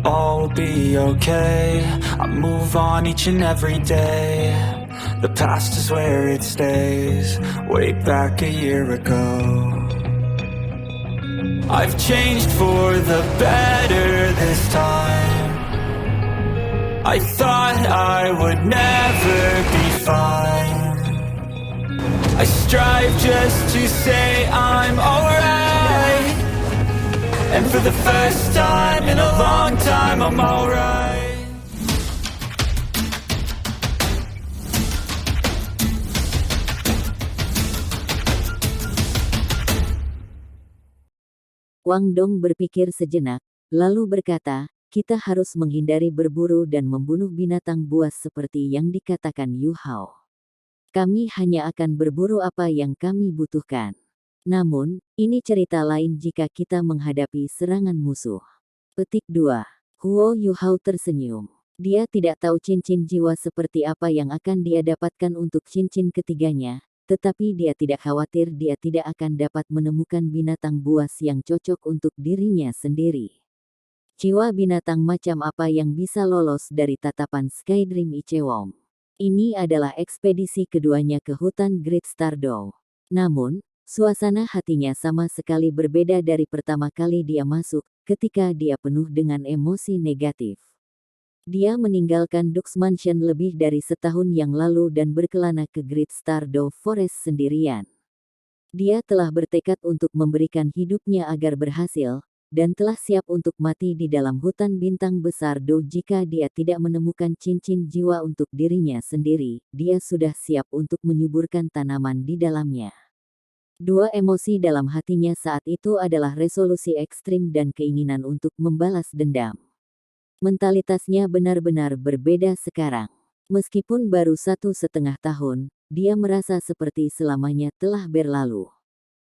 all will be okay. I move on each and every day. The past is where it stays. Way back a year ago, I've changed for the better this time. I thought I would never be fine. I strive just to say I'm alright, and for the first time in a long time I'm alright. Wang Dong berpikir sejenak, lalu berkata, kita harus menghindari berburu dan membunuh binatang buas seperti yang dikatakan Yu Hao. Kami hanya akan berburu apa yang kami butuhkan. Namun, ini cerita lain jika kita menghadapi serangan musuh. Petik 2. Huo Yu Hao tersenyum. Dia tidak tahu cincin jiwa seperti apa yang akan dia dapatkan untuk cincin ketiganya, tetapi dia tidak khawatir dia tidak akan dapat menemukan binatang buas yang cocok untuk dirinya sendiri. Jiwa binatang macam apa yang bisa lolos dari tatapan Skydream Ichewong? Ini adalah ekspedisi keduanya ke hutan Great Stardow. Namun, suasana hatinya sama sekali berbeda dari pertama kali dia masuk, ketika dia penuh dengan emosi negatif. Dia meninggalkan Dux Mansion lebih dari setahun yang lalu dan berkelana ke Great Stardow Forest sendirian. Dia telah bertekad untuk memberikan hidupnya agar berhasil, dan telah siap untuk mati di dalam hutan bintang besar Do jika dia tidak menemukan cincin jiwa untuk dirinya sendiri. Dia sudah siap untuk menyuburkan tanaman di dalamnya. Dua emosi dalam hatinya saat itu adalah resolusi ekstrim dan keinginan untuk membalas dendam. Mentalitasnya benar-benar berbeda sekarang. Meskipun baru 1,5 tahun, dia merasa seperti selamanya telah berlalu.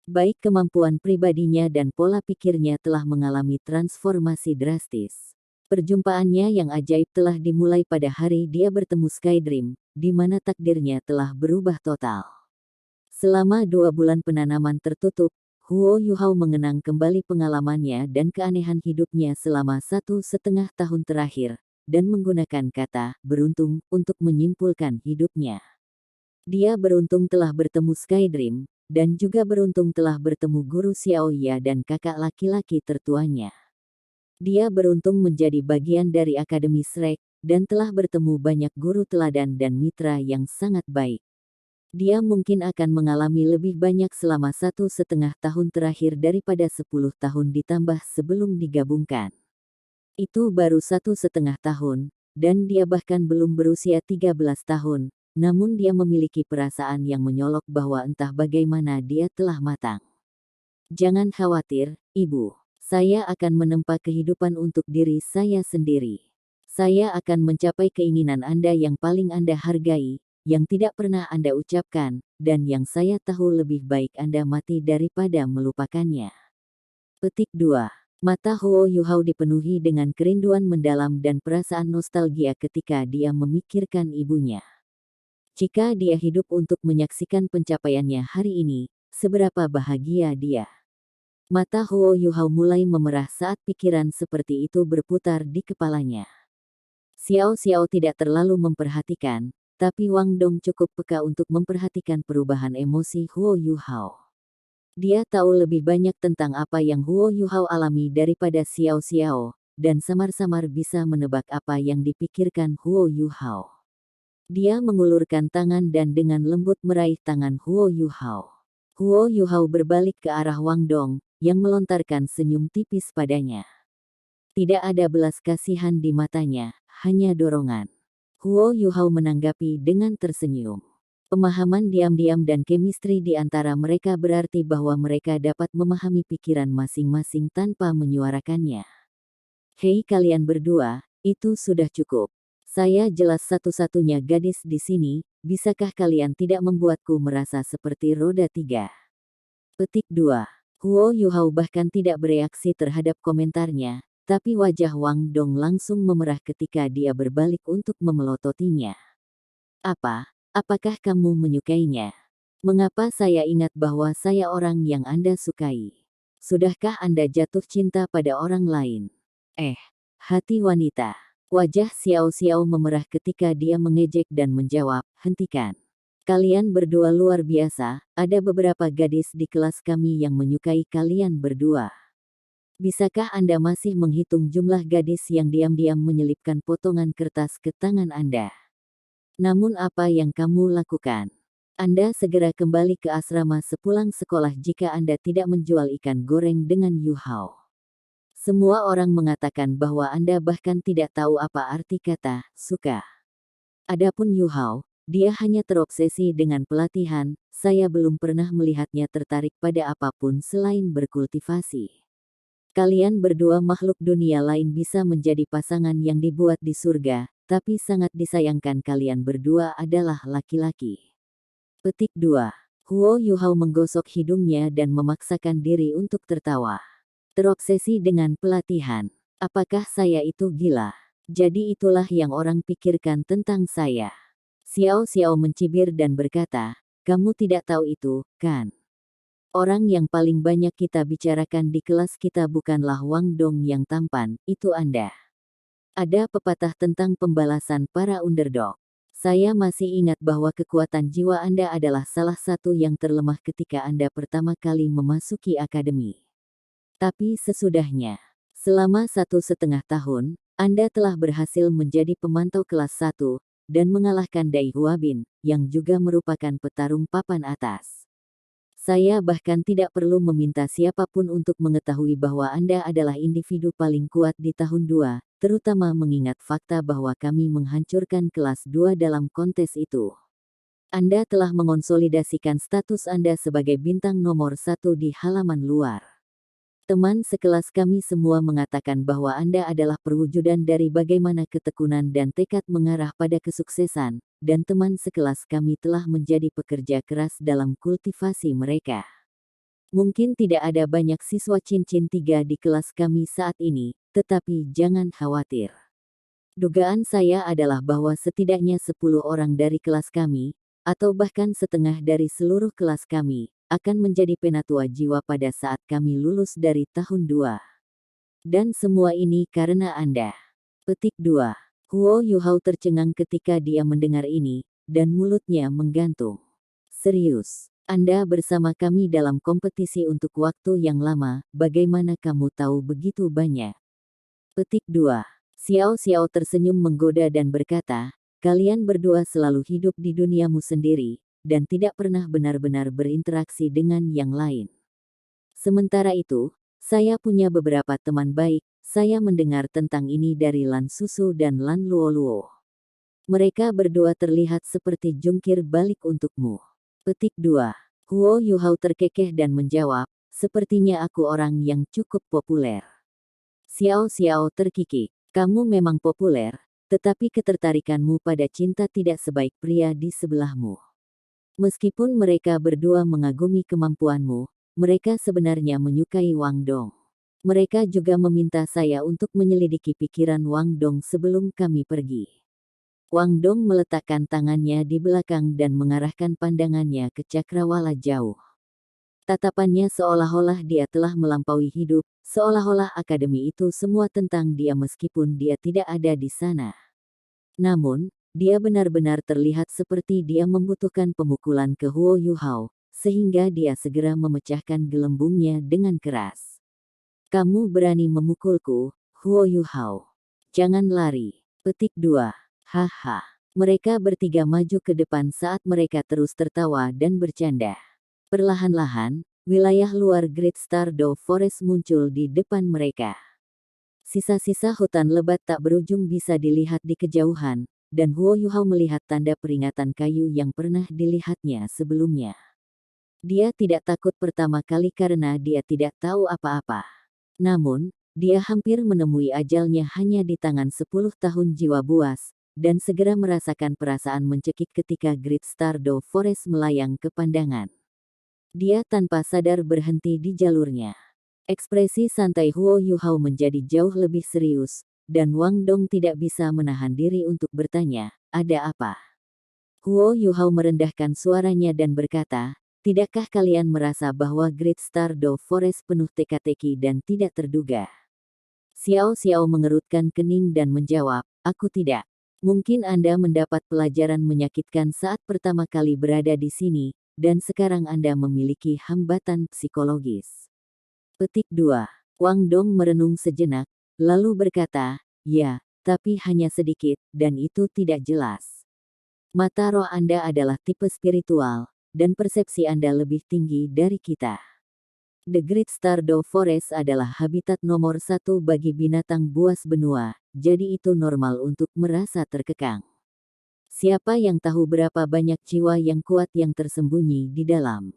Baik kemampuan pribadinya dan pola pikirnya telah mengalami transformasi drastis. Perjumpaannya yang ajaib telah dimulai pada hari dia bertemu Skydream, di mana takdirnya telah berubah total. Selama 2 bulan penanaman tertutup, Huo Yu Hao mengenang kembali pengalamannya dan keanehan hidupnya selama 1,5 tahun terakhir, dan menggunakan kata beruntung untuk menyimpulkan hidupnya. Dia beruntung telah bertemu Skydream, dan juga beruntung telah bertemu guru Xiaoya dan kakak laki-laki tertuanya. Dia beruntung menjadi bagian dari Akademi Shrek, dan telah bertemu banyak guru teladan dan mitra yang sangat baik. Dia mungkin akan mengalami lebih banyak selama 1,5 tahun terakhir daripada 10 tahun ditambah sebelum digabungkan. Itu baru 1,5 tahun, dan dia bahkan belum berusia 13 tahun. Namun dia memiliki perasaan yang menyolok bahwa entah bagaimana dia telah matang. Jangan khawatir, Ibu. Saya akan menempa kehidupan untuk diri saya sendiri. Saya akan mencapai keinginan Anda yang paling Anda hargai, yang tidak pernah Anda ucapkan, dan yang saya tahu lebih baik Anda mati daripada melupakannya. Petik 2. Mata Huo Yu Hao dipenuhi dengan kerinduan mendalam dan perasaan nostalgia ketika dia memikirkan ibunya. Jika dia hidup untuk menyaksikan pencapaiannya hari ini, seberapa bahagia dia. Mata Huo Yu Hao mulai memerah saat pikiran seperti itu berputar di kepalanya. Xiao Xiao tidak terlalu memperhatikan, tapi Wang Dong cukup peka untuk memperhatikan perubahan emosi Huo Yu Hao. Dia tahu lebih banyak tentang apa yang Huo Yu Hao alami daripada Xiao Xiao, dan samar-samar bisa menebak apa yang dipikirkan Huo Yu Hao. Dia mengulurkan tangan dan dengan lembut meraih tangan Huo Yu Hao. Huo Yu Hao berbalik ke arah Wang Dong, yang melontarkan senyum tipis padanya. Tidak ada belas kasihan di matanya, hanya dorongan. Huo Yu Hao menanggapi dengan tersenyum. Pemahaman diam-diam dan kemistri di antara mereka berarti bahwa mereka dapat memahami pikiran masing-masing tanpa menyuarakannya. Hei kalian berdua, itu sudah cukup. Saya jelas satu-satunya gadis di sini, bisakah kalian tidak membuatku merasa seperti roda 3? Petik 2. Huo Yu Hao bahkan tidak bereaksi terhadap komentarnya, tapi wajah Wang Dong langsung memerah ketika dia berbalik untuk memelototinya. Apakah kamu menyukainya? Mengapa saya ingat bahwa saya orang yang Anda sukai? Sudahkah Anda jatuh cinta pada orang lain? hati wanita. Wajah Xiao Xiao memerah ketika dia mengejek dan menjawab, hentikan. Kalian berdua luar biasa, ada beberapa gadis di kelas kami yang menyukai kalian berdua. Bisakah Anda masih menghitung jumlah gadis yang diam-diam menyelipkan potongan kertas ke tangan Anda? Namun apa yang kamu lakukan? Anda segera kembali ke asrama sepulang sekolah jika Anda tidak menjual ikan goreng dengan Yu Hao. Semua orang mengatakan bahwa Anda bahkan tidak tahu apa arti kata suka. Adapun Yu Hao, dia hanya terobsesi dengan pelatihan, saya belum pernah melihatnya tertarik pada apapun selain berkultivasi. Kalian berdua makhluk dunia lain bisa menjadi pasangan yang dibuat di surga, tapi sangat disayangkan kalian berdua adalah laki-laki. Petik 2. Huo Yuhao menggosok hidungnya dan memaksakan diri untuk tertawa. Terobsesi dengan pelatihan. Apakah saya itu gila? Jadi itulah yang orang pikirkan tentang saya. Xiao Xiao mencibir dan berkata, kamu tidak tahu itu, kan? Orang yang paling banyak kita bicarakan di kelas kita bukanlah Wang Dong yang tampan, itu Anda. Ada pepatah tentang pembalasan para underdog. Saya masih ingat bahwa kekuatan jiwa Anda adalah salah satu yang terlemah ketika Anda pertama kali memasuki akademi. Tapi sesudahnya, selama 1,5 tahun, Anda telah berhasil menjadi pemantau kelas 1, dan mengalahkan Dai Huabin, yang juga merupakan petarung papan atas. Saya bahkan tidak perlu meminta siapapun untuk mengetahui bahwa Anda adalah individu paling kuat di tahun 2, terutama mengingat fakta bahwa kami menghancurkan kelas 2 dalam kontes itu. Anda telah mengonsolidasikan status Anda sebagai bintang nomor 1 di halaman luar. Teman sekelas kami semua mengatakan bahwa Anda adalah perwujudan dari bagaimana ketekunan dan tekad mengarah pada kesuksesan, dan teman sekelas kami telah menjadi pekerja keras dalam kultivasi mereka. Mungkin tidak ada banyak siswa cincin 3 di kelas kami saat ini, tetapi jangan khawatir. Dugaan saya adalah bahwa setidaknya 10 orang dari kelas kami, atau bahkan setengah dari seluruh kelas kami, akan menjadi penatua jiwa pada saat kami lulus dari tahun 2. Dan semua ini karena Anda. Petik 2. Huo Yuhao tercengang ketika dia mendengar ini, dan mulutnya menggantung. Serius, Anda bersama kami dalam kompetisi untuk waktu yang lama, bagaimana kamu tahu begitu banyak? Petik 2. Xiao Xiao tersenyum menggoda dan berkata, kalian berdua selalu hidup di duniamu sendiri, dan tidak pernah benar-benar berinteraksi dengan yang lain. Sementara itu, saya punya beberapa teman baik, saya mendengar tentang ini dari Lan Susu dan Lan Luoluo. Mereka berdua terlihat seperti jungkir balik untukmu. Petik 2. Huo Yuhao terkekeh dan menjawab, sepertinya aku orang yang cukup populer. Xiao Xiao terkikik, kamu memang populer, tetapi ketertarikanmu pada cinta tidak sebaik pria di sebelahmu. Meskipun mereka berdua mengagumi kemampuanmu, mereka sebenarnya menyukai Wang Dong. Mereka juga meminta saya untuk menyelidiki pikiran Wang Dong sebelum kami pergi. Wang Dong meletakkan tangannya di belakang dan mengarahkan pandangannya ke cakrawala jauh. Tatapannya seolah-olah dia telah melampaui hidup, seolah-olah akademi itu semua tentang dia meskipun dia tidak ada di sana. Namun, dia benar-benar terlihat seperti dia membutuhkan pemukulan ke Huo Yuhao, sehingga dia segera memecahkan gelembungnya dengan keras. Kamu berani memukulku, Huo Yuhao. Jangan lari. Petik 2. Haha. Mereka bertiga maju ke depan saat mereka terus tertawa dan bercanda. Perlahan-lahan, wilayah luar Great Stardew Forest muncul di depan mereka. Sisa-sisa hutan lebat tak berujung bisa dilihat di kejauhan, dan Huo Yuhao melihat tanda peringatan kayu yang pernah dilihatnya sebelumnya. Dia tidak takut pertama kali karena dia tidak tahu apa-apa. Namun, dia hampir menemui ajalnya hanya di tangan 10 tahun jiwa buas, dan segera merasakan perasaan mencekik ketika Great Stardew Forest melayang ke pandangan. Dia tanpa sadar berhenti di jalurnya. Ekspresi santai Huo Yuhao menjadi jauh lebih serius, dan Wang Dong tidak bisa menahan diri untuk bertanya, ada apa? Huo Yuhao merendahkan suaranya dan berkata, tidakkah kalian merasa bahwa Great Stardew Forest penuh teka-teki dan tidak terduga? Xiao Xiao mengerutkan kening dan menjawab, aku tidak. Mungkin Anda mendapat pelajaran menyakitkan saat pertama kali berada di sini, dan sekarang Anda memiliki hambatan psikologis. Petik 2. Wang Dong merenung sejenak, lalu berkata, ya, tapi hanya sedikit, dan itu tidak jelas. Mata roh Anda adalah tipe spiritual, dan persepsi Anda lebih tinggi dari kita. The Great Stardew Forest adalah habitat nomor 1 bagi binatang buas benua, jadi itu normal untuk merasa terkekang. Siapa yang tahu berapa banyak jiwa yang kuat yang tersembunyi di dalam?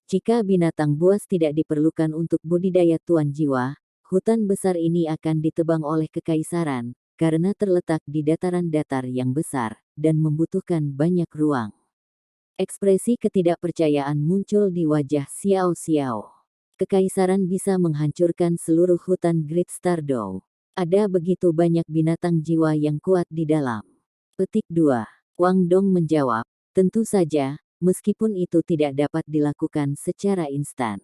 Jika binatang buas tidak diperlukan untuk budidaya tuan jiwa, hutan besar ini akan ditebang oleh kekaisaran, karena terletak di dataran datar yang besar, dan membutuhkan banyak ruang. Ekspresi ketidakpercayaan muncul di wajah Xiao Xiao. Kekaisaran bisa menghancurkan seluruh hutan Great Stardew. Ada begitu banyak binatang jiwa yang kuat di dalam. Petik 2. Wang Dong menjawab, tentu saja, meskipun itu tidak dapat dilakukan secara instan.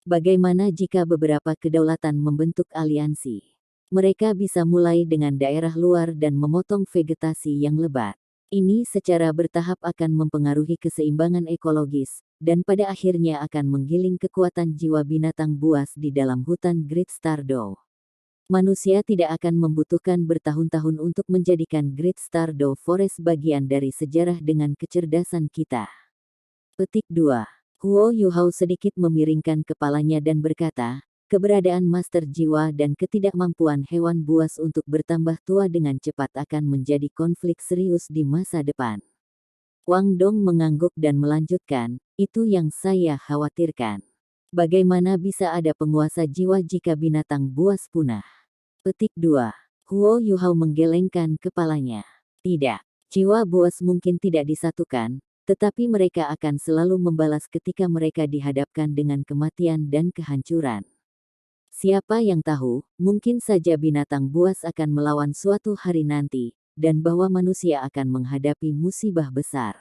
Bagaimana jika beberapa kedaulatan membentuk aliansi? Mereka bisa mulai dengan daerah luar dan memotong vegetasi yang lebat. Ini secara bertahap akan mempengaruhi keseimbangan ekologis, dan pada akhirnya akan menggiling kekuatan jiwa binatang buas di dalam hutan Great Stardew. Manusia tidak akan membutuhkan bertahun-tahun untuk menjadikan Great Stardew Forest bagian dari sejarah dengan kecerdasan kita. Petik 2. Huo Yuhao sedikit memiringkan kepalanya dan berkata, keberadaan master jiwa dan ketidakmampuan hewan buas untuk bertambah tua dengan cepat akan menjadi konflik serius di masa depan. Wang Dong mengangguk dan melanjutkan, itu yang saya khawatirkan. Bagaimana bisa ada penguasa jiwa jika binatang buas punah? Petik 2. Huo Yuhao menggelengkan kepalanya. Tidak, jiwa buas mungkin tidak disatukan, tetapi mereka akan selalu membalas ketika mereka dihadapkan dengan kematian dan kehancuran. Siapa yang tahu, mungkin saja binatang buas akan melawan suatu hari nanti, dan bahwa manusia akan menghadapi musibah besar.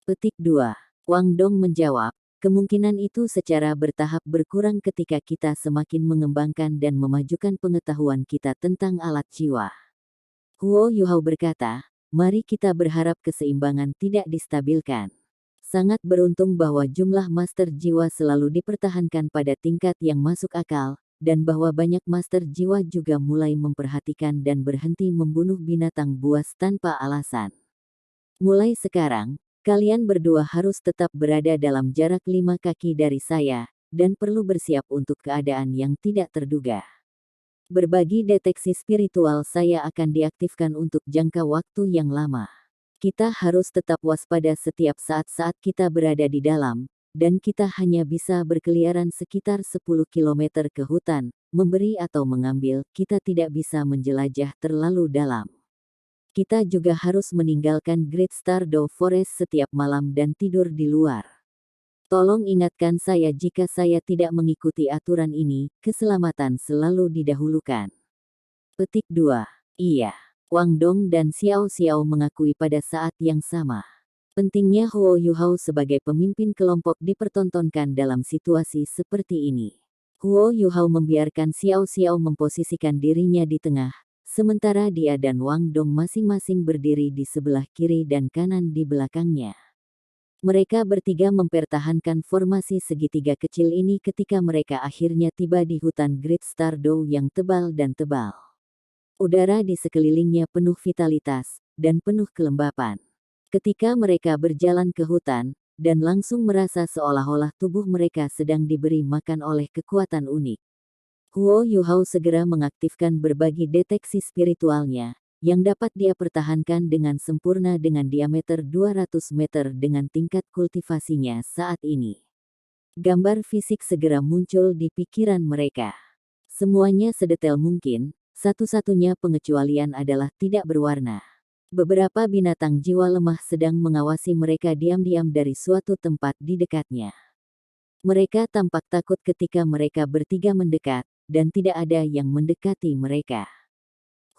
Petik 2. Wang Dong menjawab, kemungkinan itu secara bertahap berkurang ketika kita semakin mengembangkan dan memajukan pengetahuan kita tentang alat jiwa. Huo Yuhao berkata, mari kita berharap keseimbangan tidak distabilkan. Sangat beruntung bahwa jumlah master jiwa selalu dipertahankan pada tingkat yang masuk akal, dan bahwa banyak master jiwa juga mulai memperhatikan dan berhenti membunuh binatang buas tanpa alasan. Mulai sekarang, kalian berdua harus tetap berada dalam jarak 5 kaki dari saya, dan perlu bersiap untuk keadaan yang tidak terduga. Berbagi deteksi spiritual saya akan diaktifkan untuk jangka waktu yang lama. Kita harus tetap waspada setiap saat-saat kita berada di dalam, dan kita hanya bisa berkeliaran sekitar 10 km ke hutan, memberi atau mengambil, kita tidak bisa menjelajah terlalu dalam. Kita juga harus meninggalkan Great Stardew Forest setiap malam dan tidur di luar. Tolong ingatkan saya jika saya tidak mengikuti aturan ini, keselamatan selalu didahulukan. Petik 2. Iya. Wang Dong dan Xiao Xiao mengakui pada saat yang sama. Pentingnya Huo Yuhao sebagai pemimpin kelompok dipertontonkan dalam situasi seperti ini. Huo Yuhao membiarkan Xiao Xiao memposisikan dirinya di tengah, sementara dia dan Wang Dong masing-masing berdiri di sebelah kiri dan kanan di belakangnya. Mereka bertiga mempertahankan formasi segitiga kecil ini ketika mereka akhirnya tiba di hutan Great Stardew yang tebal dan tebal. Udara di sekelilingnya penuh vitalitas, dan penuh kelembapan. Ketika mereka berjalan ke hutan, dan langsung merasa seolah-olah tubuh mereka sedang diberi makan oleh kekuatan unik. Huo Yuhao segera mengaktifkan berbagi deteksi spiritualnya, yang dapat dia pertahankan dengan sempurna dengan diameter 200 meter dengan tingkat kultivasinya saat ini. Gambar fisik segera muncul di pikiran mereka. Semuanya sedetail mungkin, satu-satunya pengecualian adalah tidak berwarna. Beberapa binatang jiwa lemah sedang mengawasi mereka diam-diam dari suatu tempat di dekatnya. Mereka tampak takut ketika mereka bertiga mendekat, dan tidak ada yang mendekati mereka.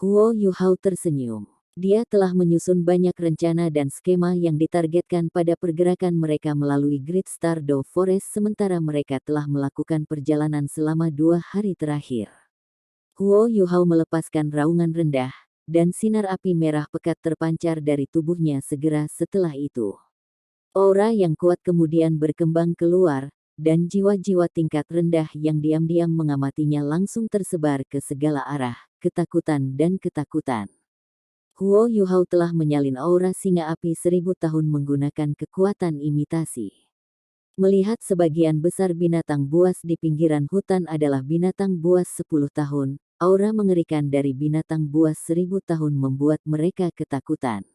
Huo Yuhao tersenyum. Dia telah menyusun banyak rencana dan skema yang ditargetkan pada pergerakan mereka melalui Great Stardew Forest sementara mereka telah melakukan perjalanan selama 2 hari terakhir. Huo Yuhao melepaskan raungan rendah, dan sinar api merah pekat terpancar dari tubuhnya segera setelah itu. Aura yang kuat kemudian berkembang keluar, dan jiwa-jiwa tingkat rendah yang diam-diam mengamatinya langsung tersebar ke segala arah, ketakutan dan ketakutan. Huo Yuhao telah menyalin aura singa api 1000 tahun menggunakan kekuatan imitasi. Melihat sebagian besar binatang buas di pinggiran hutan adalah binatang buas 10 tahun, aura mengerikan dari binatang buas 1000 tahun membuat mereka ketakutan.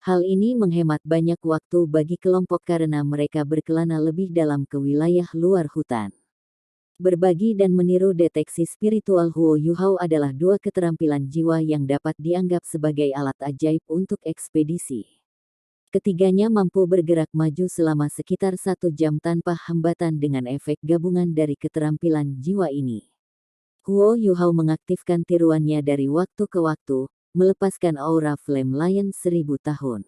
Hal ini menghemat banyak waktu bagi kelompok karena mereka berkelana lebih dalam ke wilayah luar hutan. Berbagi dan meniru deteksi spiritual Huo Yuhao adalah dua keterampilan jiwa yang dapat dianggap sebagai alat ajaib untuk ekspedisi. Ketiganya mampu bergerak maju selama sekitar 1 jam tanpa hambatan dengan efek gabungan dari keterampilan jiwa ini. Huo Yuhao mengaktifkan tiruannya dari waktu ke waktu, melepaskan aura Flame Lion 1000 tahun.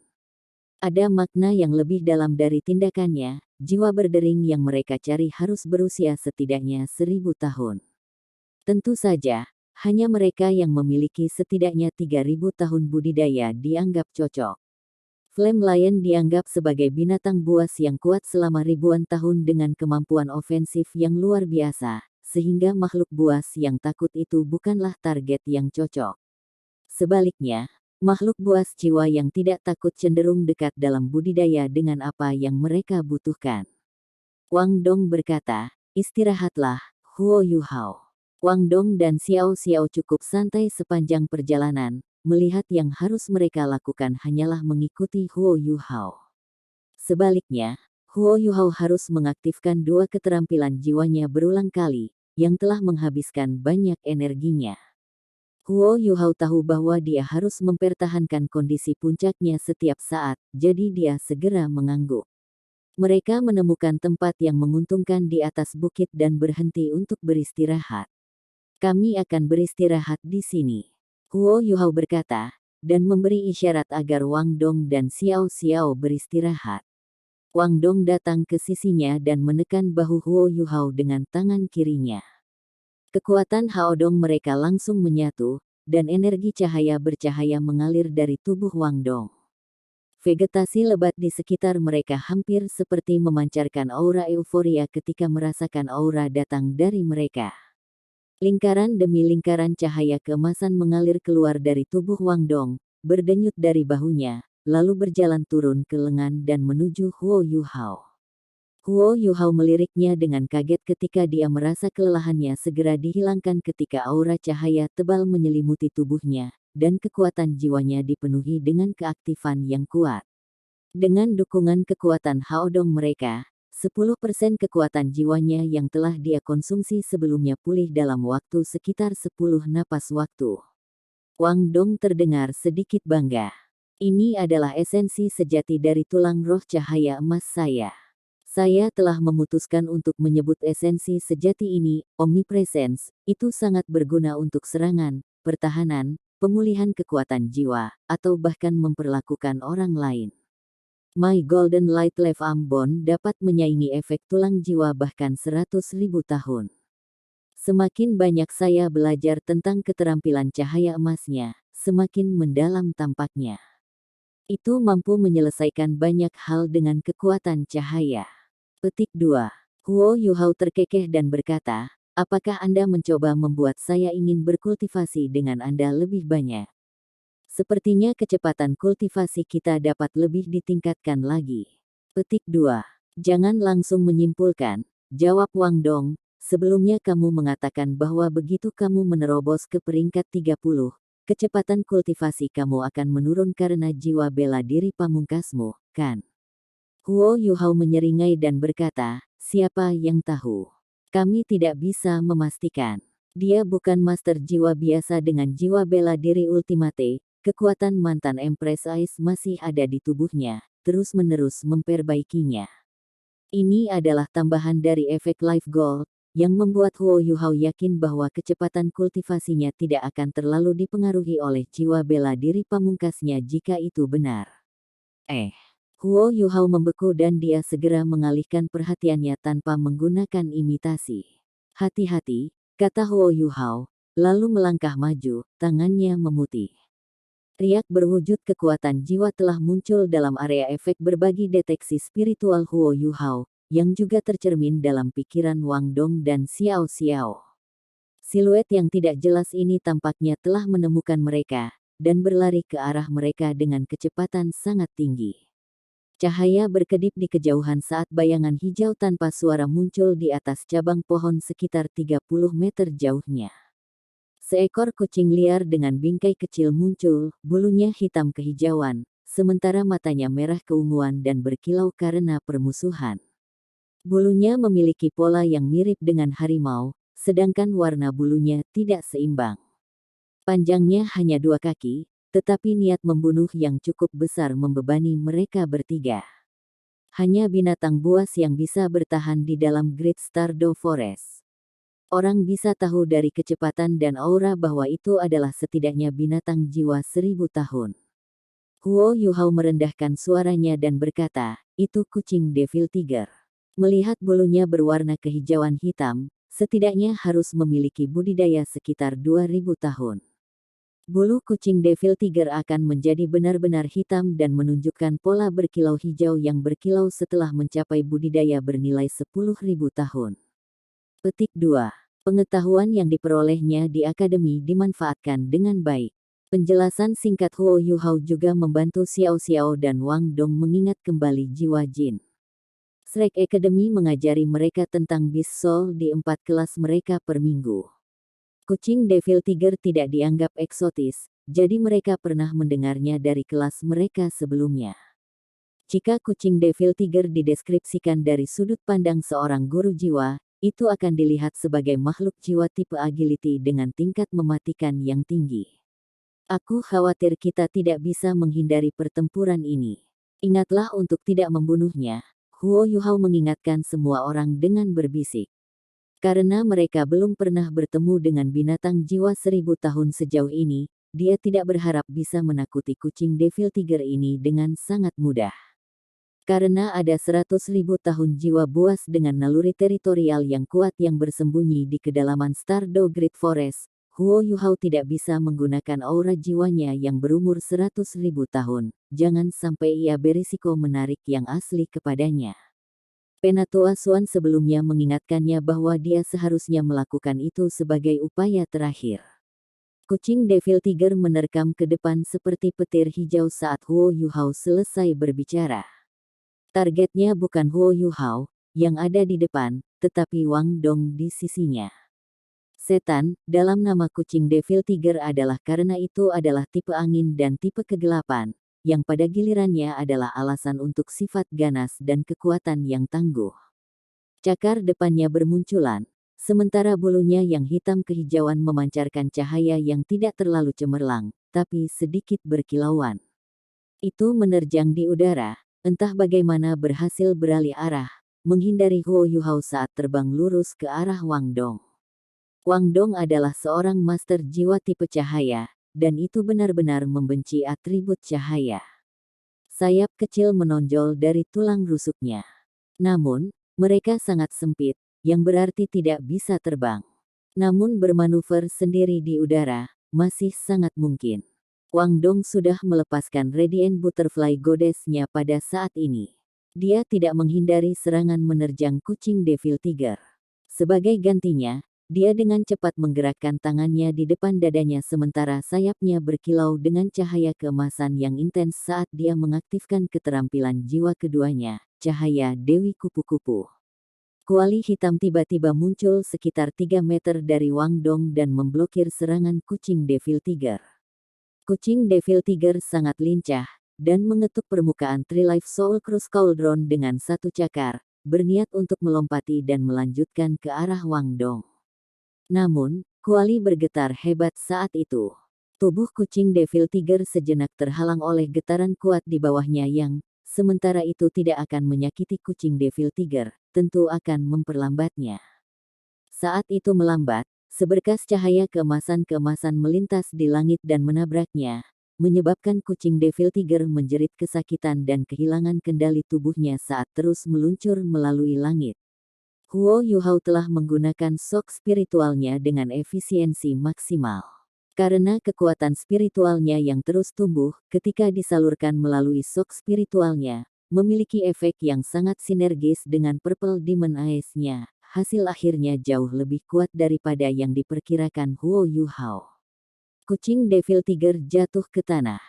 Ada makna yang lebih dalam dari tindakannya, jiwa berdering yang mereka cari harus berusia setidaknya 1000 tahun. Tentu saja, hanya mereka yang memiliki setidaknya 3000 tahun budidaya dianggap cocok. Flame Lion dianggap sebagai binatang buas yang kuat selama ribuan tahun dengan kemampuan ofensif yang luar biasa, sehingga makhluk buas yang takut itu bukanlah target yang cocok. Sebaliknya, makhluk buas jiwa yang tidak takut cenderung dekat dalam budidaya dengan apa yang mereka butuhkan. Wang Dong berkata, "Istirahatlah, Huo Yuhao." Wang Dong dan Xiao Xiao cukup santai sepanjang perjalanan, melihat yang harus mereka lakukan hanyalah mengikuti Huo Yuhao. Sebaliknya, Huo Yuhao harus mengaktifkan dua keterampilan jiwanya berulang kali, yang telah menghabiskan banyak energinya. Huo Yuhao tahu bahwa dia harus mempertahankan kondisi puncaknya setiap saat, jadi dia segera mengangguk. Mereka menemukan tempat yang menguntungkan di atas bukit dan berhenti untuk beristirahat. "Kami akan beristirahat di sini," Huo Yuhao berkata, dan memberi isyarat agar Wang Dong dan Xiao Xiao beristirahat. Wang Dong datang ke sisinya dan menekan bahu Huo Yuhao dengan tangan kirinya. Kekuatan Haodong mereka langsung menyatu, dan energi cahaya bercahaya mengalir dari tubuh Wang Dong. Vegetasi lebat di sekitar mereka hampir seperti memancarkan aura euforia ketika merasakan aura datang dari mereka. Lingkaran demi lingkaran cahaya keemasan mengalir keluar dari tubuh Wang Dong, berdenyut dari bahunya, lalu berjalan turun ke lengan dan menuju Huo Yuhao. Huo Yuhao meliriknya dengan kaget ketika dia merasa kelelahannya segera dihilangkan ketika aura cahaya tebal menyelimuti tubuhnya, dan kekuatan jiwanya dipenuhi dengan keaktifan yang kuat. Dengan dukungan kekuatan Haodong mereka, 10% kekuatan jiwanya yang telah dia konsumsi sebelumnya pulih dalam waktu sekitar 10 napas waktu. Wang Dong terdengar sedikit bangga. "Ini adalah esensi sejati dari tulang roh cahaya emas saya. Saya telah memutuskan untuk menyebut esensi sejati ini, omnipresence, itu sangat berguna untuk serangan, pertahanan, pemulihan kekuatan jiwa, atau bahkan memperlakukan orang lain. My Golden Light Love Ambon dapat menyaingi efek tulang jiwa bahkan 100.000 tahun. Semakin banyak saya belajar tentang keterampilan cahaya emasnya, semakin mendalam tampaknya. Itu mampu menyelesaikan banyak hal dengan kekuatan cahaya." Petik 2. Huo Yuhao terkekeh dan berkata, "Apakah Anda mencoba membuat saya ingin berkultivasi dengan Anda lebih banyak? Sepertinya kecepatan kultivasi kita dapat lebih ditingkatkan lagi." Petik 2. "Jangan langsung menyimpulkan," jawab Wang Dong, "sebelumnya kamu mengatakan bahwa begitu kamu menerobos ke peringkat 30, kecepatan kultivasi kamu akan menurun karena jiwa bela diri pamungkasmu, kan?" Huo Yuhao menyeringai dan berkata, "Siapa yang tahu? Kami tidak bisa memastikan. Dia bukan master jiwa biasa dengan jiwa bela diri ultimate. Kekuatan mantan Empress Ice masih ada di tubuhnya, terus-menerus memperbaikinya. Ini adalah tambahan dari efek Life Gold, yang membuat Huo Yuhao yakin bahwa kecepatan kultivasinya tidak akan terlalu dipengaruhi oleh jiwa bela diri pamungkasnya jika itu benar." Huo Yuhao membeku dan dia segera mengalihkan perhatiannya tanpa menggunakan imitasi. "Hati-hati," kata Huo Yuhao, lalu melangkah maju, tangannya memutih. Riak berwujud kekuatan jiwa telah muncul dalam area efek berbagi deteksi spiritual Huo Yuhao, yang juga tercermin dalam pikiran Wang Dong dan Xiao Xiao. Siluet yang tidak jelas ini tampaknya telah menemukan mereka, dan berlari ke arah mereka dengan kecepatan sangat tinggi. Cahaya berkedip di kejauhan saat bayangan hijau tanpa suara muncul di atas cabang pohon sekitar 30 meter jauhnya. Seekor kucing liar dengan bingkai kecil muncul, bulunya hitam kehijauan, sementara matanya merah keunguan dan berkilau karena permusuhan. Bulunya memiliki pola yang mirip dengan harimau, sedangkan warna bulunya tidak seimbang. Panjangnya hanya 2 kaki, tetapi niat membunuh yang cukup besar membebani mereka bertiga. Hanya binatang buas yang bisa bertahan di dalam Great Stardew Forest. Orang bisa tahu dari kecepatan dan aura bahwa itu adalah setidaknya binatang jiwa 1000 tahun. Huo Yuhao merendahkan suaranya dan berkata, itu kucing Devil Tiger. Melihat bulunya berwarna kehijauan hitam, setidaknya harus memiliki budidaya sekitar 2000 tahun. Bulu kucing Devil Tiger akan menjadi benar-benar hitam dan menunjukkan pola berkilau hijau yang berkilau setelah mencapai budidaya bernilai 10.000 tahun. Petik 2. Pengetahuan yang diperolehnya di akademi dimanfaatkan dengan baik. Penjelasan singkat Huo Yuhao juga membantu Xiao Xiao dan Wang Dong mengingat kembali jiwa jin. Shrek Academy mengajari mereka tentang Beast Soul di 4 kelas mereka per minggu. Kucing Devil Tiger tidak dianggap eksotis, jadi mereka pernah mendengarnya dari kelas mereka sebelumnya. Jika kucing Devil Tiger dideskripsikan dari sudut pandang seorang guru jiwa, itu akan dilihat sebagai makhluk jiwa tipe agility dengan tingkat mematikan yang tinggi. Aku khawatir kita tidak bisa menghindari pertempuran ini. Ingatlah untuk tidak membunuhnya, Huo Yuhao mengingatkan semua orang dengan berbisik. Karena mereka belum pernah bertemu dengan binatang jiwa 1000 tahun sejauh ini, dia tidak berharap bisa menakuti kucing Devil Tiger ini dengan sangat mudah. Karena ada 100.000 tahun jiwa buas dengan naluri teritorial yang kuat yang bersembunyi di kedalaman Stardew Great Forest, Huo Yuhao tidak bisa menggunakan aura jiwanya yang berumur 100.000 tahun, jangan sampai ia berisiko menarik yang asli kepadanya. Penatua Swan sebelumnya mengingatkannya bahwa dia seharusnya melakukan itu sebagai upaya terakhir. Kucing Devil Tiger menerkam ke depan seperti petir hijau saat Huo Yuhao selesai berbicara. Targetnya bukan Huo Yuhao, yang ada di depan, tetapi Wang Dong di sisinya. Setan, dalam nama kucing Devil Tiger adalah karena itu adalah tipe angin dan tipe kegelapan, yang pada gilirannya adalah alasan untuk sifat ganas dan kekuatan yang tangguh. Cakar depannya bermunculan, sementara bulunya yang hitam kehijauan memancarkan cahaya yang tidak terlalu cemerlang, tapi sedikit berkilauan. Itu menerjang di udara. Entah bagaimana berhasil beralih arah, menghindari Huo Yuhao saat terbang lurus ke arah Wang Dong. Wang Dong adalah seorang master jiwa tipe cahaya, dan itu benar-benar membenci atribut cahaya. Sayap kecil menonjol dari tulang rusuknya. Namun, mereka sangat sempit, yang berarti tidak bisa terbang. Namun bermanuver sendiri di udara, masih sangat mungkin. Wang Dong sudah melepaskan Radiant Butterfly Goddess-nya pada saat ini. Dia tidak menghindari serangan menerjang kucing Devil Tiger. Sebagai gantinya, dia dengan cepat menggerakkan tangannya di depan dadanya sementara sayapnya berkilau dengan cahaya keemasan yang intens saat dia mengaktifkan keterampilan jiwa keduanya, cahaya Dewi Kupu-Kupu. Kuali hitam tiba-tiba muncul sekitar 3 meter dari Wang Dong dan memblokir serangan kucing Devil Tiger. Kucing Devil Tiger sangat lincah, dan mengetuk permukaan Tree Life Soul Cruise Cauldron dengan satu cakar, berniat untuk melompati dan melanjutkan ke arah Wang Dong. Namun, kuali bergetar hebat saat itu. Tubuh kucing Devil Tiger sejenak terhalang oleh getaran kuat di bawahnya yang, sementara itu tidak akan menyakiti kucing Devil Tiger, tentu akan memperlambatnya. Saat itu melambat, seberkas cahaya keemasan-keemasan melintas di langit dan menabraknya, menyebabkan kucing Devil Tiger menjerit kesakitan dan kehilangan kendali tubuhnya saat terus meluncur melalui langit. Huo Yuhao telah menggunakan sok spiritualnya dengan efisiensi maksimal. Karena kekuatan spiritualnya yang terus tumbuh ketika disalurkan melalui sok spiritualnya, memiliki efek yang sangat sinergis dengan Purple Demon Eyes-nya. Hasil akhirnya jauh lebih kuat daripada yang diperkirakan Huo Yuhao. Kucing Devil Tiger jatuh ke tanah.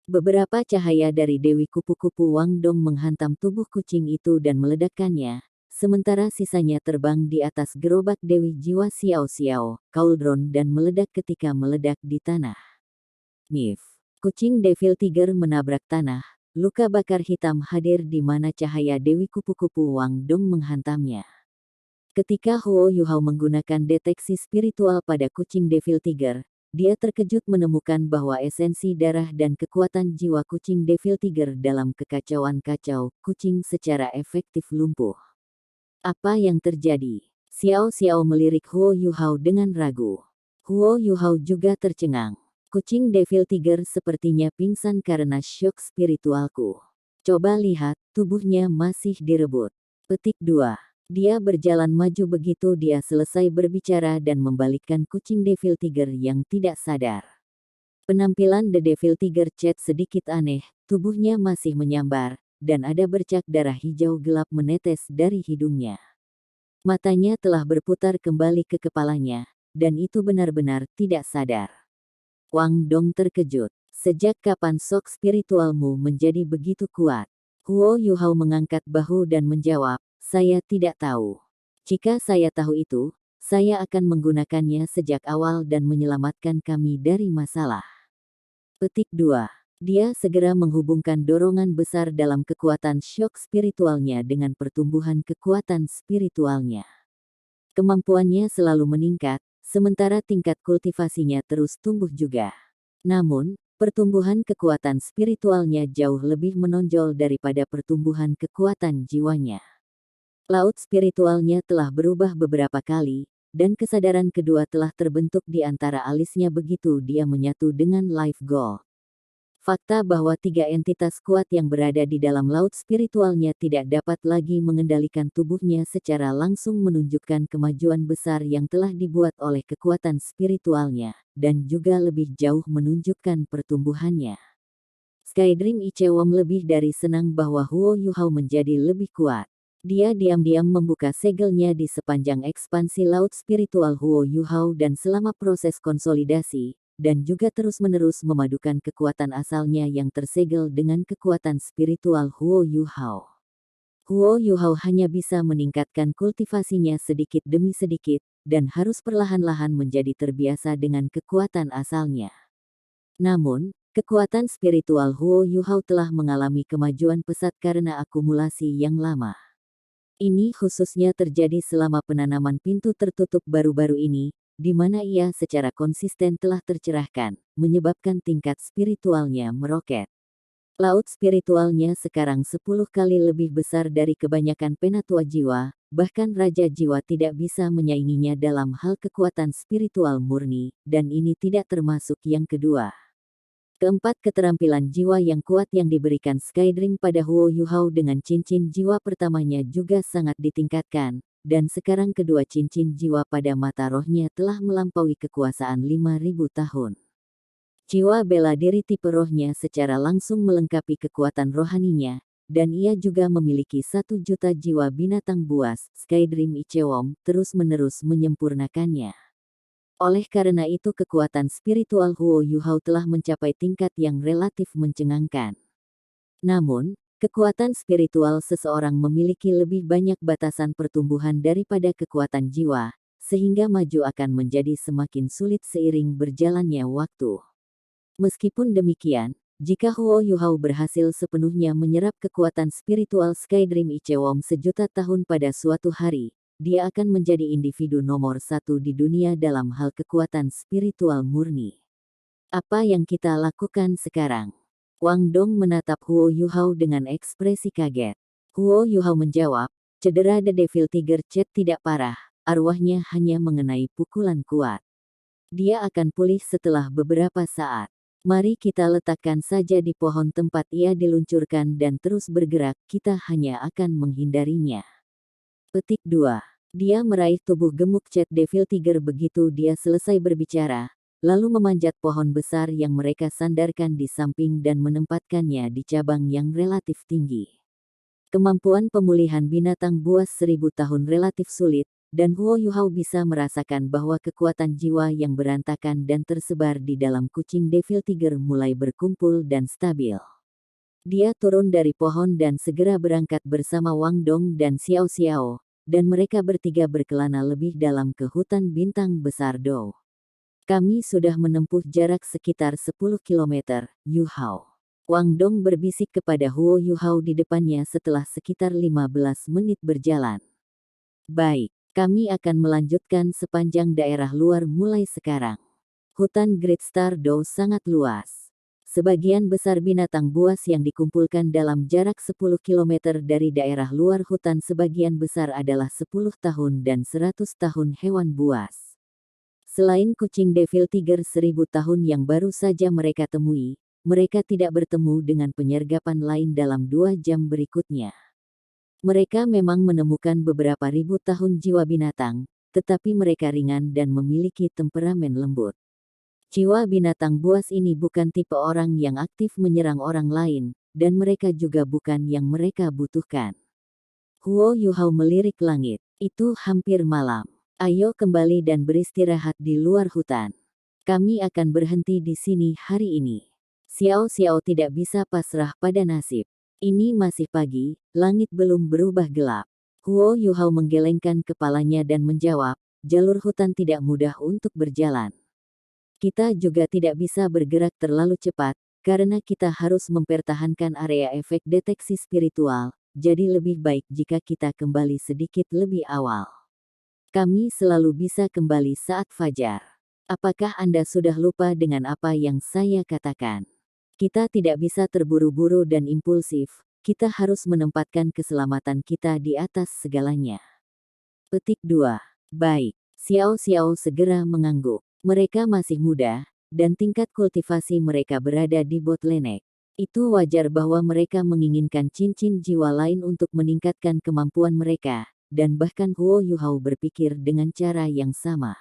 Beberapa cahaya dari Dewi Kupu-Kupu Wang Dong menghantam tubuh kucing itu dan meledakkannya, sementara sisanya terbang di atas gerobak Dewi Jiwa Xiao Xiao, Cauldron dan meledak ketika meledak di tanah. Mif. Kucing Devil Tiger menabrak tanah, luka bakar hitam hadir di mana cahaya Dewi Kupu-Kupu Wang Dong menghantamnya. Ketika Huo Yuhao menggunakan deteksi spiritual pada kucing Devil Tiger, dia terkejut menemukan bahwa esensi darah dan kekuatan jiwa kucing Devil Tiger dalam kekacauan kacau kucing secara efektif lumpuh. Apa yang terjadi? Xiao Xiao melirik Huo Yuhao dengan ragu. Huo Yuhao juga tercengang. Kucing Devil Tiger sepertinya pingsan karena syok spiritualku. Coba lihat, tubuhnya masih direbut. Petik 2. Dia berjalan maju begitu dia selesai berbicara dan membalikkan kucing Devil Tiger yang tidak sadar. Penampilan The Devil Tiger Cat sedikit aneh, tubuhnya masih menyambar, dan ada bercak darah hijau gelap menetes dari hidungnya. Matanya telah berputar kembali ke kepalanya, dan itu benar-benar tidak sadar. Wang Dong terkejut. Sejak kapan sok spiritualmu menjadi begitu kuat? Huo Yuhao mengangkat bahu dan menjawab, saya tidak tahu. Jika saya tahu itu, saya akan menggunakannya sejak awal dan menyelamatkan kami dari masalah. Petik 2. Dia segera menghubungkan dorongan besar dalam kekuatan syok spiritualnya dengan pertumbuhan kekuatan spiritualnya. Kemampuannya selalu meningkat, sementara tingkat kultivasinya terus tumbuh juga. Namun, pertumbuhan kekuatan spiritualnya jauh lebih menonjol daripada pertumbuhan kekuatan jiwanya. Laut spiritualnya telah berubah beberapa kali, dan kesadaran kedua telah terbentuk di antara alisnya begitu dia menyatu dengan Life Gold. Fakta bahwa 3 entitas kuat yang berada di dalam laut spiritualnya tidak dapat lagi mengendalikan tubuhnya secara langsung menunjukkan kemajuan besar yang telah dibuat oleh kekuatan spiritualnya, dan juga lebih jauh menunjukkan pertumbuhannya. Skydream Ichewom lebih dari senang bahwa Huo Yuhao menjadi lebih kuat. Dia diam-diam membuka segelnya di sepanjang ekspansi laut spiritual Huo Yuhao dan selama proses konsolidasi, dan juga terus-menerus memadukan kekuatan asalnya yang tersegel dengan kekuatan spiritual Huo Yuhao. Huo Yuhao hanya bisa meningkatkan kultivasinya sedikit demi sedikit, dan harus perlahan-lahan menjadi terbiasa dengan kekuatan asalnya. Namun, kekuatan spiritual Huo Yuhao telah mengalami kemajuan pesat karena akumulasi yang lama. Ini khususnya terjadi selama penanaman pintu tertutup baru-baru ini, di mana ia secara konsisten telah tercerahkan, menyebabkan tingkat spiritualnya meroket. Laut spiritualnya sekarang 10 kali lebih besar dari kebanyakan penatua jiwa, bahkan Raja Jiwa tidak bisa menyainginya dalam hal kekuatan spiritual murni, dan ini tidak termasuk yang kedua. Keempat, keterampilan jiwa yang kuat yang diberikan Skydream pada Huo Yuhao dengan cincin jiwa pertamanya juga sangat ditingkatkan, dan sekarang kedua cincin jiwa pada mata rohnya telah melampaui kekuasaan 5.000 tahun. Jiwa bela diri tipe rohnya secara langsung melengkapi kekuatan rohaninya, dan ia juga memiliki 1 juta jiwa binatang buas. Skydream Ichewom terus-menerus menyempurnakannya. Oleh karena itu kekuatan spiritual Huo Yuhao telah mencapai tingkat yang relatif mencengangkan. Namun, kekuatan spiritual seseorang memiliki lebih banyak batasan pertumbuhan daripada kekuatan jiwa, sehingga maju akan menjadi semakin sulit seiring berjalannya waktu. Meskipun demikian, jika Huo Yuhao berhasil sepenuhnya menyerap kekuatan spiritual Skydream Ichewom 1.000.000 tahun pada suatu hari, dia akan menjadi individu nomor 1 di dunia dalam hal kekuatan spiritual murni. Apa yang kita lakukan sekarang? Wang Dong menatap Huo Yuhao dengan ekspresi kaget. Huo Yuhao menjawab, cedera The Devil Tiger Cat tidak parah, arwahnya hanya mengenai pukulan kuat. Dia akan pulih setelah beberapa saat. Mari kita letakkan saja di pohon tempat ia diluncurkan dan terus bergerak, kita hanya akan menghindarinya. Petik 2. Dia meraih tubuh gemuk Cat Devil Tiger begitu dia selesai berbicara, lalu memanjat pohon besar yang mereka sandarkan di samping dan menempatkannya di cabang yang relatif tinggi. Kemampuan pemulihan binatang buas 1000 tahun relatif sulit, dan Huo Yuhao bisa merasakan bahwa kekuatan jiwa yang berantakan dan tersebar di dalam kucing Devil Tiger mulai berkumpul dan stabil. Dia turun dari pohon dan segera berangkat bersama Wang Dong dan Xiao Xiao, dan mereka bertiga berkelana lebih dalam ke hutan bintang besar Dou. Kami sudah menempuh jarak sekitar 10 kilometer, Yu Hao. Wang Dong berbisik kepada Huo Yuhao di depannya setelah sekitar 15 menit berjalan. Baik, kami akan melanjutkan sepanjang daerah luar mulai sekarang. Hutan Great Star Dou sangat luas. Sebagian besar binatang buas yang dikumpulkan dalam jarak 10 km dari daerah luar hutan sebagian besar adalah 10 tahun dan 100 tahun hewan buas. Selain kucing Devil Tiger 1000 tahun yang baru saja mereka temui, mereka tidak bertemu dengan penyergapan lain dalam 2 jam berikutnya. Mereka memang menemukan beberapa ribu tahun jiwa binatang, tetapi mereka ringan dan memiliki temperamen lembut. Jiwa binatang buas ini bukan tipe orang yang aktif menyerang orang lain, dan mereka juga bukan yang mereka butuhkan. Huo Yuhao melirik langit. Itu hampir malam. Ayo kembali dan beristirahat di luar hutan. Kami akan berhenti di sini hari ini. Xiao Xiao tidak bisa pasrah pada nasib. Ini masih pagi, langit belum berubah gelap. Huo Yuhao menggelengkan kepalanya dan menjawab, jalur hutan tidak mudah untuk berjalan. Kita juga tidak bisa bergerak terlalu cepat, karena kita harus mempertahankan area efek deteksi spiritual, jadi lebih baik jika kita kembali sedikit lebih awal. Kami selalu bisa kembali saat fajar. Apakah Anda sudah lupa dengan apa yang saya katakan? Kita tidak bisa terburu-buru dan impulsif, kita harus menempatkan keselamatan kita di atas segalanya. Petik 2. Baik, Xiao Xiao segera mengangguk. Mereka masih muda, dan tingkat kultivasi mereka berada di bottleneck. Itu wajar bahwa mereka menginginkan cincin jiwa lain untuk meningkatkan kemampuan mereka, dan bahkan Huo Yuhao berpikir dengan cara yang sama.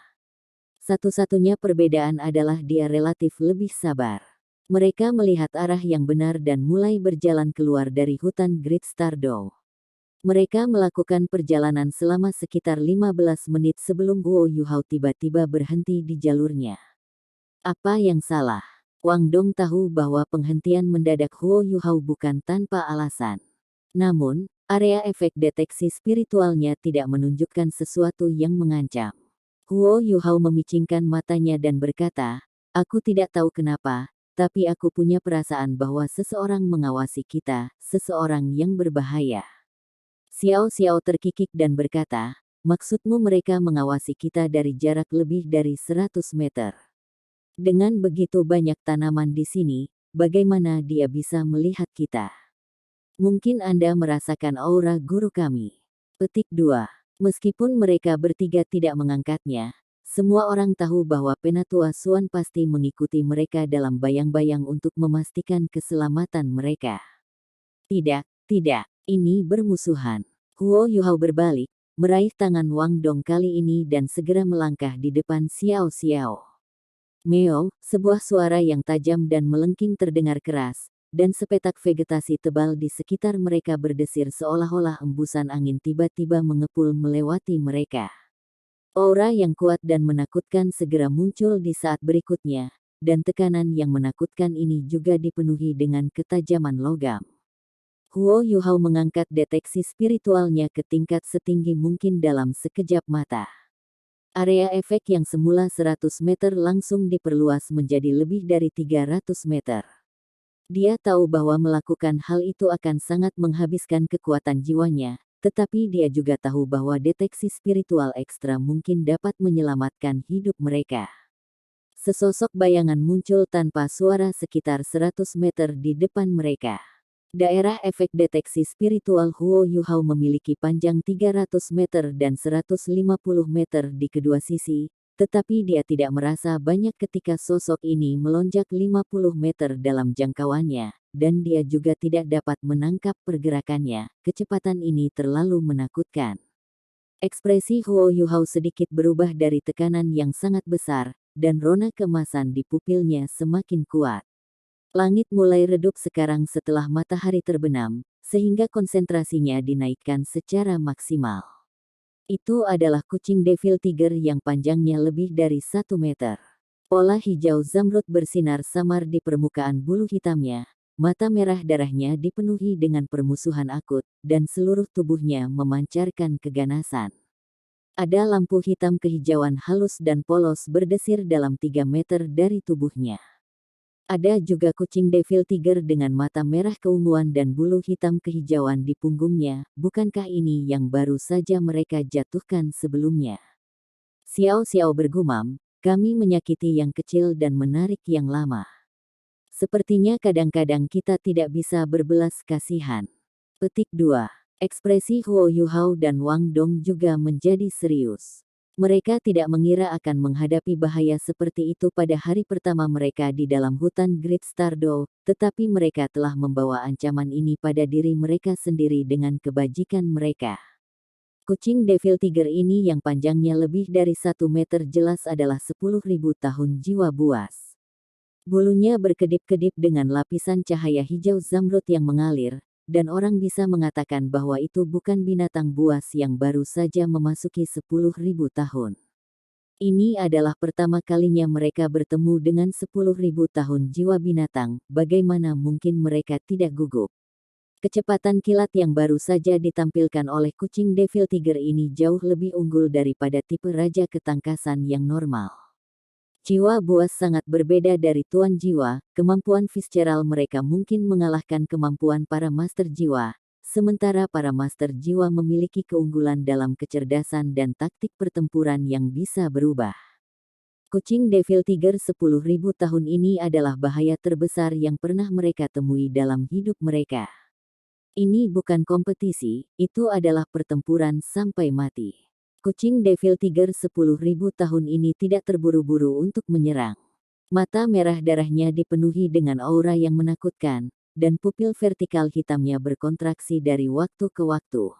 Satu-satunya perbedaan adalah dia relatif lebih sabar. Mereka melihat arah yang benar dan mulai berjalan keluar dari hutan Great Star Dou. Mereka melakukan perjalanan selama sekitar 15 menit sebelum Huo Yuhao tiba-tiba berhenti di jalurnya. Apa yang salah? Wang Dong tahu bahwa penghentian mendadak Huo Yuhao bukan tanpa alasan. Namun, area efek deteksi spiritualnya tidak menunjukkan sesuatu yang mengancam. Huo Yuhao memicingkan matanya dan berkata, aku tidak tahu kenapa, tapi aku punya perasaan bahwa seseorang mengawasi kita, seseorang yang berbahaya. Xiao Xiao terkikik dan berkata, maksudmu mereka mengawasi kita dari jarak lebih dari 100 meter. Dengan begitu banyak tanaman di sini, bagaimana dia bisa melihat kita? Mungkin Anda merasakan aura guru kami. Petik 2. Meskipun mereka bertiga tidak mengangkatnya, semua orang tahu bahwa Penatua Suan pasti mengikuti mereka dalam bayang-bayang untuk memastikan keselamatan mereka. Tidak, ini bermusuhan. Huo Yuhao berbalik, meraih tangan Wang Dong kali ini dan segera melangkah di depan Xiao Xiao. Meo, sebuah suara yang tajam dan melengking terdengar keras, dan sepetak vegetasi tebal di sekitar mereka berdesir seolah-olah embusan angin tiba-tiba mengepul melewati mereka. Aura yang kuat dan menakutkan segera muncul di saat berikutnya, dan tekanan yang menakutkan ini juga dipenuhi dengan ketajaman logam. Huo Yuhao mengangkat deteksi spiritualnya ke tingkat setinggi mungkin dalam sekejap mata. Area efek yang semula 100 meter langsung diperluas menjadi lebih dari 300 meter. Dia tahu bahwa melakukan hal itu akan sangat menghabiskan kekuatan jiwanya, tetapi dia juga tahu bahwa deteksi spiritual ekstra mungkin dapat menyelamatkan hidup mereka. Sesosok bayangan muncul tanpa suara sekitar 100 meter di depan mereka. Daerah efek deteksi spiritual Huo Yuhao memiliki panjang 300 meter dan 150 meter di kedua sisi, tetapi dia tidak merasa banyak ketika sosok ini melonjak 50 meter dalam jangkauannya, dan dia juga tidak dapat menangkap pergerakannya. Kecepatan ini terlalu menakutkan. Ekspresi Huo Yuhao sedikit berubah dari tekanan yang sangat besar, dan rona keemasan di pupilnya semakin kuat. Langit mulai redup sekarang setelah matahari terbenam, sehingga konsentrasinya dinaikkan secara maksimal. Itu adalah kucing Devil Tiger yang panjangnya lebih dari 1 meter. Pola hijau zamrud bersinar samar di permukaan bulu hitamnya. Mata merah darahnya dipenuhi dengan permusuhan akut, dan seluruh tubuhnya memancarkan keganasan. Ada lampu hitam kehijauan halus dan polos berdesir dalam 3 meter dari tubuhnya. Ada juga kucing Devil Tiger dengan mata merah keunguan dan bulu hitam kehijauan di punggungnya. Bukankah ini yang baru saja mereka jatuhkan sebelumnya? Xiao Xiao bergumam, kami menyakiti yang kecil dan menarik yang lama. Sepertinya kadang-kadang kita tidak bisa berbelas kasihan. Petik 2. Ekspresi Huo Yuhao dan Wang Dong juga menjadi serius. Mereka tidak mengira akan menghadapi bahaya seperti itu pada hari pertama mereka di dalam hutan Great Stardow, tetapi mereka telah membawa ancaman ini pada diri mereka sendiri dengan kebajikan mereka. Kucing Devil Tiger ini yang panjangnya lebih dari 1 meter jelas adalah 10.000 tahun jiwa buas. Bulunya berkedip-kedip dengan lapisan cahaya hijau zamrud yang mengalir, dan orang bisa mengatakan bahwa itu bukan binatang buas yang baru saja memasuki 10.000 tahun. Ini adalah pertama kalinya mereka bertemu dengan 10.000 tahun jiwa binatang, bagaimana mungkin mereka tidak gugup? Kecepatan kilat yang baru saja ditampilkan oleh kucing Devil Tiger ini jauh lebih unggul daripada tipe raja ketangkasan yang normal. Jiwa buas sangat berbeda dari tuan jiwa, kemampuan visceral mereka mungkin mengalahkan kemampuan para master jiwa, sementara para master jiwa memiliki keunggulan dalam kecerdasan dan taktik pertempuran yang bisa berubah. Kucing Devil Tiger 10.000 tahun ini adalah bahaya terbesar yang pernah mereka temui dalam hidup mereka. Ini bukan kompetisi, itu adalah pertempuran sampai mati. Kucing Devil Tiger 10.000 tahun ini tidak terburu-buru untuk menyerang. Mata merah darahnya dipenuhi dengan aura yang menakutkan, dan pupil vertikal hitamnya berkontraksi dari waktu ke waktu.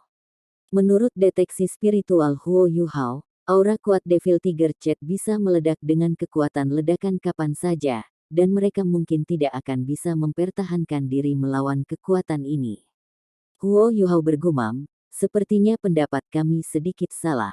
Menurut deteksi spiritual Huo Yuhao, aura kuat Devil Tiger Chat bisa meledak dengan kekuatan ledakan kapan saja, dan mereka mungkin tidak akan bisa mempertahankan diri melawan kekuatan ini. Huo Yuhao bergumam, sepertinya pendapat kami sedikit salah.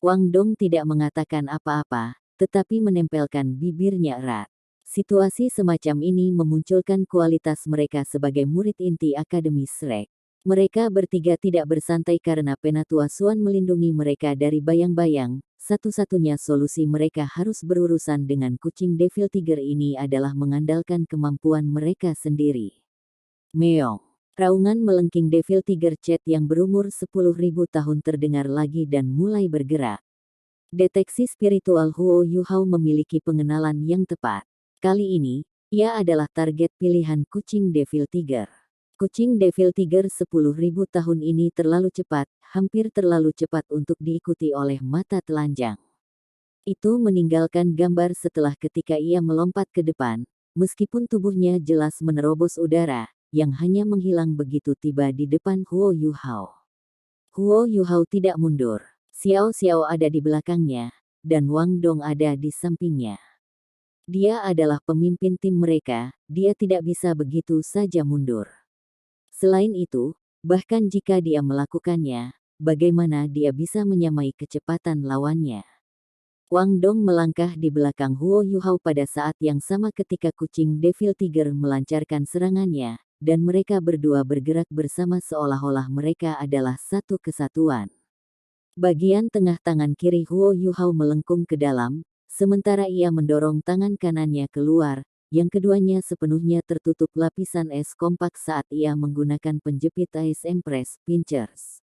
Wang Dong tidak mengatakan apa-apa, tetapi menempelkan bibirnya erat. Situasi semacam ini memunculkan kualitas mereka sebagai murid inti Akademi Shrek. Mereka bertiga tidak bersantai karena Penatua Suan melindungi mereka dari bayang-bayang. Satu-satunya solusi mereka harus berurusan dengan kucing Devil Tiger ini adalah mengandalkan kemampuan mereka sendiri. Meong. Raungan melengking Devil Tiger Chat yang berumur 10.000 tahun terdengar lagi dan mulai bergerak. Deteksi spiritual Huo Yuhao memiliki pengenalan yang tepat. Kali ini, ia adalah target pilihan kucing Devil Tiger. Kucing Devil Tiger 10.000 tahun ini terlalu cepat, hampir terlalu cepat untuk diikuti oleh mata telanjang. Itu meninggalkan gambar setelah ketika ia melompat ke depan, meskipun tubuhnya jelas menerobos udara, yang hanya menghilang begitu tiba di depan Huo Yuhao. Huo Yuhao tidak mundur. Xiao Xiao ada di belakangnya, dan Wang Dong ada di sampingnya. Dia adalah pemimpin tim mereka, dia tidak bisa begitu saja mundur. Selain itu, bahkan jika dia melakukannya, bagaimana dia bisa menyamai kecepatan lawannya? Wang Dong melangkah di belakang Huo Yuhao pada saat yang sama ketika kucing Devil Tiger melancarkan serangannya, dan mereka berdua bergerak bersama seolah-olah mereka adalah satu kesatuan. Bagian tengah tangan kiri Huo Yuhao melengkung ke dalam, sementara ia mendorong tangan kanannya keluar, yang keduanya sepenuhnya tertutup lapisan es kompak saat ia menggunakan penjepit Ice Empress Pinchers.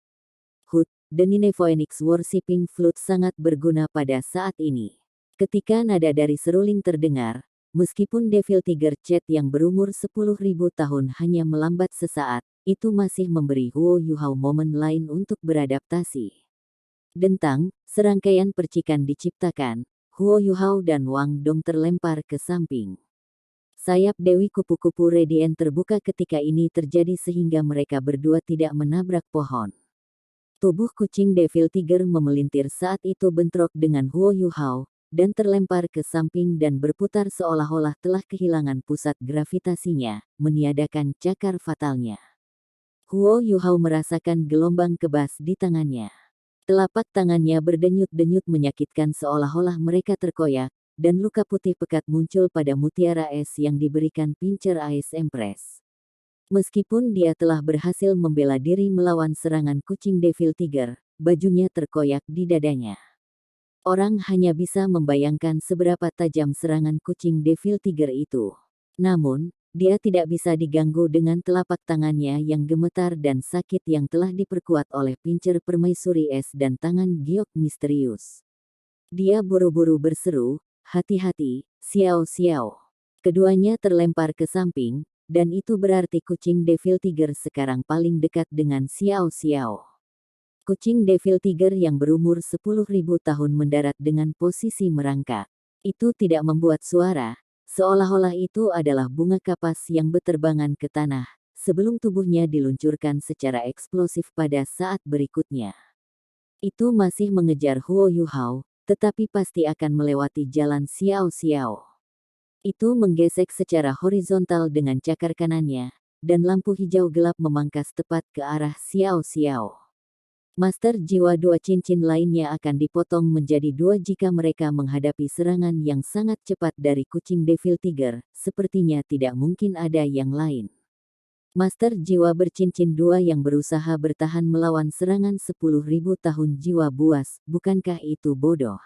Hood, The Ninephoenix Worshipping Flute sangat berguna pada saat ini. Ketika nada dari seruling terdengar, meskipun Devil Tiger Chat yang berumur 10.000 tahun hanya melambat sesaat, itu masih memberi Huo Yuhao momen lain untuk beradaptasi. Dentang, serangkaian percikan diciptakan, Huo Yuhao dan Wang Dong terlempar ke samping. Sayap Dewi kupu-kupu Radiant terbuka ketika ini terjadi sehingga mereka berdua tidak menabrak pohon. Tubuh kucing Devil Tiger memelintir saat itu bentrok dengan Huo Yuhao, dan terlempar ke samping dan berputar seolah-olah telah kehilangan pusat gravitasinya, meniadakan cakar fatalnya. Huo Yuhao merasakan gelombang kebas di tangannya. Telapak tangannya berdenyut-denyut menyakitkan seolah-olah mereka terkoyak, dan luka putih pekat muncul pada mutiara es yang diberikan Pincer Ice Empress. Meskipun dia telah berhasil membela diri melawan serangan kucing Devil Tiger, bajunya terkoyak di dadanya. Orang hanya bisa membayangkan seberapa tajam serangan kucing Devil Tiger itu. Namun, dia tidak bisa diganggu dengan telapak tangannya yang gemetar dan sakit yang telah diperkuat oleh Pincer Permaisuri Es dan tangan giok misterius. Dia buru-buru berseru, "Hati-hati, Xiao Xiao." Keduanya terlempar ke samping, dan itu berarti kucing Devil Tiger sekarang paling dekat dengan Xiao Xiao. Kucing Devil Tiger yang berumur 10.000 tahun mendarat dengan posisi merangkak. Itu tidak membuat suara, seolah-olah itu adalah bunga kapas yang berterbangan ke tanah, sebelum tubuhnya diluncurkan secara eksplosif pada saat berikutnya. Itu masih mengejar Huo Yuhao, tetapi pasti akan melewati jalan Xiao Xiao. Itu menggesek secara horizontal dengan cakar kanannya, dan lampu hijau gelap memangkas tepat ke arah Xiao Xiao. Master jiwa dua cincin lainnya akan dipotong menjadi dua jika mereka menghadapi serangan yang sangat cepat dari kucing Devil Tiger, sepertinya tidak mungkin ada yang lain. Master jiwa bercincin dua yang berusaha bertahan melawan serangan 10.000 tahun jiwa buas, bukankah itu bodoh?